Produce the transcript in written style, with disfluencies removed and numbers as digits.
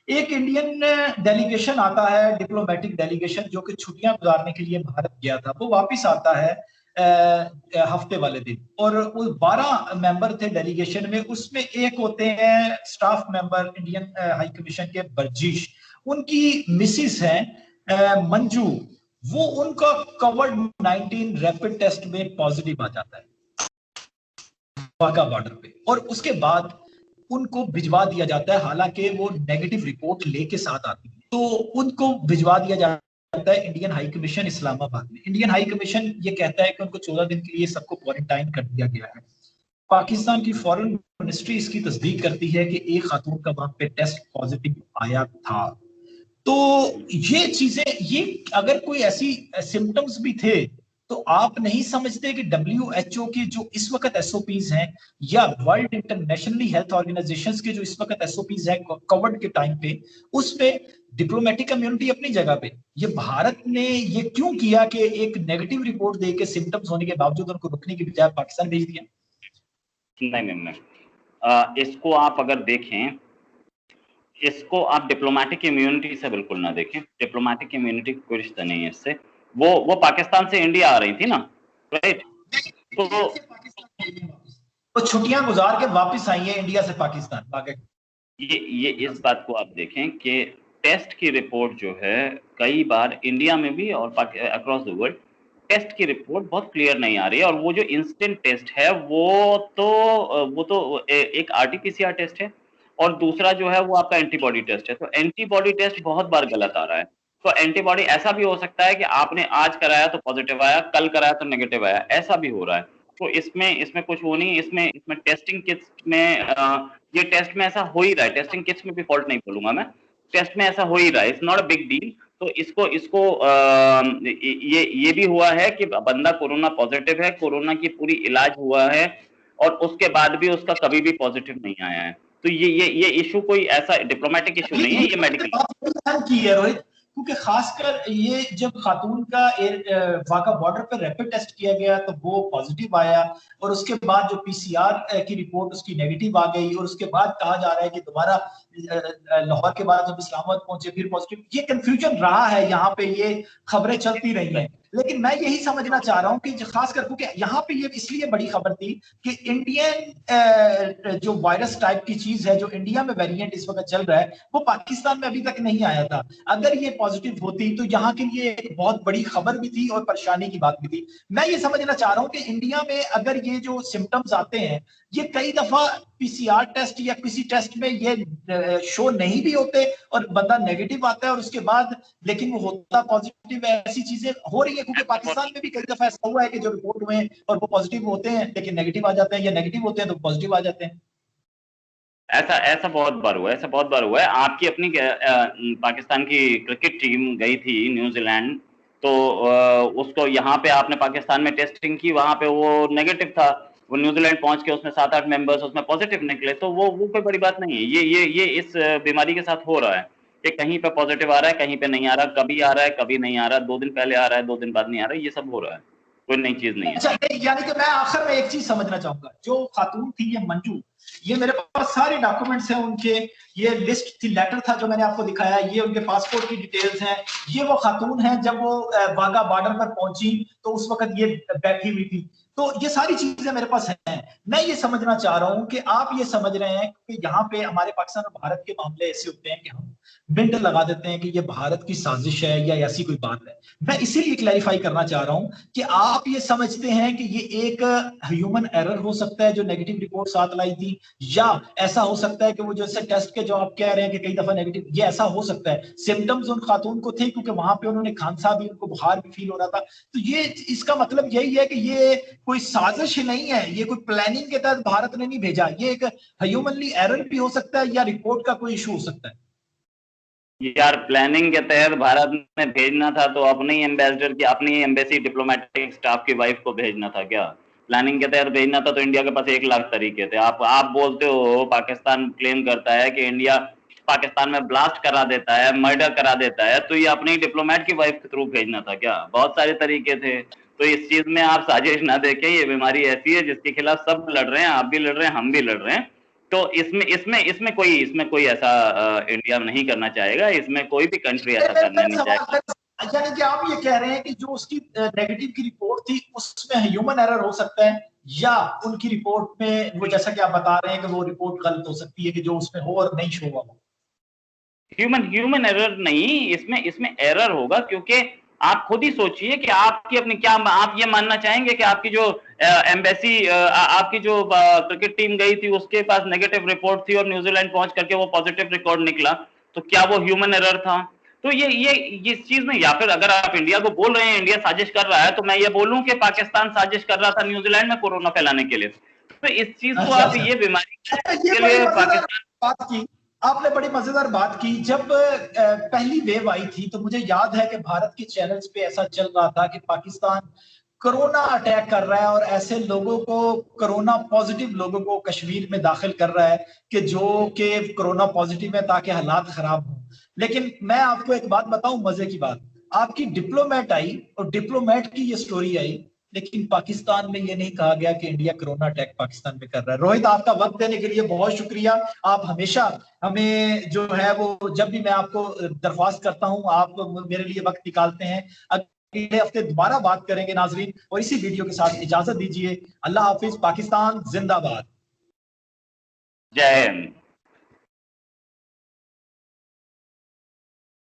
एक Indian delegation आता है, डिप्लोमेटिक डेलीगेशन, जो कि छुट्टियां गुजारने के लिए भारत गया था। वो वापस आता है हफ्ते वाले दिन, और वो 12 मेंबर थे डेलीगेशन में। उसमें एक होते हैं staff member Indian high commission के, बर्जीश। उनकी मिसिस है मंजू। वो उनका कोविड-19 रैपिड टेस्ट में पॉजिटिव आ जाता है वाघा बॉर्डर पे, और उसके बाद उनको भिजवा दिया जाता है। हालांकि वो नेगेटिव रिपोर्ट लेके साथ आती है, तो उनको भिजवा दिया जाता है इंडियन हाई कमीशन इस्लामाबाद में। इंडियन हाई कमीशन ये कहता है कि उनको 14 दिन के लिए सबको क्वारंटाइन कर दिया गया है। पाकिस्तान की फॉरेन मिनिस्ट्री इसकी तस्दीक करती है कि एक खातून का वहां पे टेस्ट पॉजिटिव आया था। तो ये चीजें, ये अगर कोई ऐसी सिम्टम्स भी थे, तो आप नहीं समझते कि WHO के जो इस वक्त एसओपीज हैं, या वर्ल्ड इंटरनेशनली हेल्थ ऑर्गेनाइजेशंस के जो इस वक्त एसओपीज हैं कोविड के टाइम पे, उसमें डिप्लोमेटिक कम्युनिटी अपनी जगह पे, ये भारत ने ये क्यों किया कि एक नेगेटिव रिपोर्ट देके सिम्टम्स होने के बावजूद उनको रुकने की बजाय पाकिस्तान भेज दिया? नहीं नहीं नहीं, इसको आप अगर देखें, इसको आप डिप्लोमेटिक इम्यूनिटी से बिल्कुल ना देखें। डिप्लोमेटिक इम्यूनिटी कोई रिश्ता नहीं है इससे। वो पाकिस्तान से इंडिया आ रही थी ना, राइट? तो छुट्टियां गुजार के वापस आई है इंडिया से पाकिस्तान वाकई। ये इस बात को आप देखें कि टेस्ट की रिपोर्ट जो है, कई बार इंडिया में भी और अक्रॉस द वर्ल्ड टेस्ट की रिपोर्ट बहुत क्लियर नहीं आ रही है। और वो जो इंस्टेंट टेस्ट है वो तो एक आरटीपीसीआर टेस्ट है, और दूसरा जो है वो आपका एंटीबॉडी टेस्ट है। तो एंटीबॉडी टेस्ट बहुत बार गलत आ रहा है। तो एंटीबॉडी ऐसा भी हो सकता है कि आपने आज कराया तो पॉजिटिव आया, कल कराया तो नेगेटिव आया, ऐसा भी हो रहा है। तो इसमें कुछ वो नहीं। इसमें टेस्टिंग किट्स में ये टेस्ट में ऐसा हो ही रहा है। टेस्टिंग किट्स में भी फॉल्ट नहीं बोलूंगा मैं, टेस्ट में ऐसा हो ही रहा है। It's not a big deal. तो इसको ये भी हुआ है कि बंदा कोरोना पॉजिटिव है, कोरोना की पूरी इलाज हुआ है, और उसके बाद भी उसका कभी भी पॉजिटिव नहीं आया है। तो ये इशू कोई ऐसा डिप्लोमेटिक इशू नहीं है, ये मेडिकल की है रोहित। क्योंकि खासकर ये जब खातून का वाघा बॉर्डर पर रैपिड टेस्ट किया गया तो वो पॉजिटिव आया, और उसके बाद जो पीसीआर की रिपोर्ट उसकी नेगेटिव आ गई, और उसके बाद कहा जा रहा है कि दोबारा लाहौर के बाद जब इस्लामाबाद पहुंचे फिर पॉजिटिव। ये कंफ्यूजन रहा है, यहाँ पे ये खबरें चलती रही हैं। लेकिन मैं यही समझना चाह रहा हूं कि खासकर क्योंकि यहाँ पे ये इसलिए बड़ी खबर थी कि इंडियन जो वायरस टाइप की चीज है, जो इंडिया में वेरिएंट इस वक्त चल रहा है, वो पाकिस्तान में अभी तक नहीं आया था। अगर ये पॉजिटिव होती तो यहाँ के लिए एक बहुत बड़ी खबर भी थी और परेशानी की बात भी थी। मैं ये समझना चाह रहा हूं कि इंडिया में अगर ये जो सिम्टम्स आते हैं, ये कई दफा पीसीआर टेस्ट या किसी टेस्ट में ये शो नहीं भी होते, और बंदा नेगेटिव आता है और उसके बाद लेकिन वो होता पॉजिटिव है। ऐसी चीजें हो रही है क्योंकि पाकिस्तान में भी कई दफा ऐसा हुआ है कि जो रिपोर्ट हुए और वो पॉजिटिव होते हैं लेकिन नेगेटिव आ जाते हैं, या नेगेटिव होते हैं तो पॉजिटिव आ जाते हैं। ऐसा बहुत बार हुआ है, ऐसा बहुत बार हुआ है। आपकी अपनी पाकिस्तान की क्रिकेट टीम गई थी न्यूजीलैंड, तो उसको यहाँ पे आपने पाकिस्तान में टेस्टिंग की, वहां पे वो नेगेटिव था। वो न्यूजीलैंड पहुंच के उसमें 7-8 मेंबर्स उसमें पॉजिटिव निकले। तो वो कोई बड़ी बात नहीं है। ये इस बीमारी के साथ हो रहा है कि कहीं पे पॉजिटिव आ रहा है, कहीं पे नहीं आ रहा, कभी आ रहा है कभी नहीं आ रहा, 2 दिन पहले आ रहा है 2 दिन बाद नहीं आ रहा है। ये सब हो रहा है, कोई नई चीज नहीं है। अच्छा, यानी कि मैं आखिर में एक चीज समझना चाहूंगा। जो खातून थी ये मंजू, ये मेरे पास सारे डॉक्यूमेंट्स हैं उनके, ये लिस्ट थी, लेटर था जो मैंने आपको दिखाया, ये उनके पासपोर्ट की डिटेल्स हैं। ये वो खातून है जब वो वाघा बॉर्डर पर पहुंची तो उस वक्त ये बैठी हुई थी। तो ये सारी चीजें मेरे पास हैं। मैं ये समझना चाह रहा हूं कि आप ये समझ रहे हैं कि यहाँ पे हमारे पाकिस्तान और भारत के मामले ऐसे होते हैं कि हम बिंद लगा देते हैं कि ये भारत की साजिश है या ऐसी कोई बात है। मैं इसीलिए क्लैरिफाई करना चाह रहा हूं कि आप ये समझते हैं कि ये एक ह्यूमन एरर हो सकता है जो नेगेटिव रिपोर्ट साथ लाई थी, या ऐसा हो सकता है कि वो जैसे टेस्ट के जो आप कह रहे हैं कि कई दफा नेगेटिव, ये ऐसा हो सकता है सिम्टम्स उन खातून को थे क्योंकि वहां पे उन्होंने खांसा भी, उनको बुखार भी फील हो रहा था। तो ये इसका मतलब यही है कि ये कोई साजिश नहीं है, ये कोई प्लानिंग के तहत भारत ने नहीं भेजा, ये एक ह्यूमनली एरर भी हो सकता है या रिपोर्ट का कोई इशू हो सकता है। यार प्लानिंग के तहत भारत में भेजना था तो अपनी एम्बेसडर की, अपनी एम्बेसी डिप्लोमेटिक स्टाफ की वाइफ को भेजना था क्या? प्लानिंग के तहत भेजना था तो इंडिया के पास 1 लाख तरीके थे। आप बोलते हो, पाकिस्तान क्लेम करता है कि इंडिया पाकिस्तान में ब्लास्ट करा देता है, मर्डर करा देता है, तो ये अपनी डिप्लोमेट की वाइफ के थ्रू भेजना था क्या? बहुत सारे तरीके थे। तो इस चीज में आप साजिश ना देखें। ये बीमारी ऐसी है जिसके खिलाफ सब लड़ रहे हैं, आप भी लड़ रहे हैं, हम भी लड़ रहे हैं। तो इसमें कोई ऐसा इंडिया नहीं करना चाहेगा, इसमें कोई भी कंट्री ऐसा करना नहीं चाहेगा। यानी कि आप ये कह रहे हैं कि जो उसकी नेगेटिव की रिपोर्ट थी उसमें ह्यूमन एरर हो सकता है, या उनकी रिपोर्ट में वो जैसा कि आप बता रहे हैं कि वो रिपोर्ट गलत हो सकती है कि जो उसमें हो और नहीं शो हुआ हो। ह्यूमन एरर नहीं, इसमें एरर होगा, क्योंकि आप खुद ही सोचिए कि आपकी अपनी क्या आप ये मानना चाहेंगे कि आपकी जो एम्बेसी आपकी जो क्रिकेट टीम गई थी उसके पास नेगेटिव रिपोर्ट थी और न्यूजीलैंड पहुंच करके वो पॉजिटिव रिकॉर्ड निकला, तो क्या वो ह्यूमन एरर था? तो ये इस चीज में, या फिर अगर आप इंडिया को बोल रहे हैं इंडिया साजिश कर रहा है, तो मैं ये बोलूं कि पाकिस्तान साजिश कर रहा था न्यूजीलैंड में कोरोना फैलाने के लिए। तो इस चीज को आप ये बीमारी ये के बड़ी लिए मजेदार पाकिस्तान बात की आपने, बड़ी मजेदार बात की। जब पहली वेव आई थी तो मुझे याद है कि भारत के चैनल्स पे ऐसा चल रहा था कि पाकिस्तान कोरोना अटैक कर रहा है और ऐसे लोगों को, कोरोना पॉजिटिव लोगों को कश्मीर में दाखिल कर रहा है कि जो कि कोरोना पॉजिटिव है ताकि हालात खराब हो। लेकिन मैं आपको एक बात बताऊं, मजे की बात, आपकी डिप्लोमेट आई और डिप्लोमेट की ये स्टोरी आई, लेकिन पाकिस्तान में ये नहीं कहा गया कि इंडिया कोरोना अटैक पाकिस्तान में कर रहा है। रोहित, आपका वक्त देने के लिए बहुत शुक्रिया। आप हमेशा हमें जो है वो, जब भी मैं आपको दरख्वास्त करता हूं आप मेरे लिए वक्त निकालते हैं। अगले हफ्ते दोबारा बात करेंगे नाजरीन, और इसी वीडियो के साथ इजाजत दीजिए। अल्लाह हाफिज। पाकिस्तान जिंदाबाद। जय हिंद।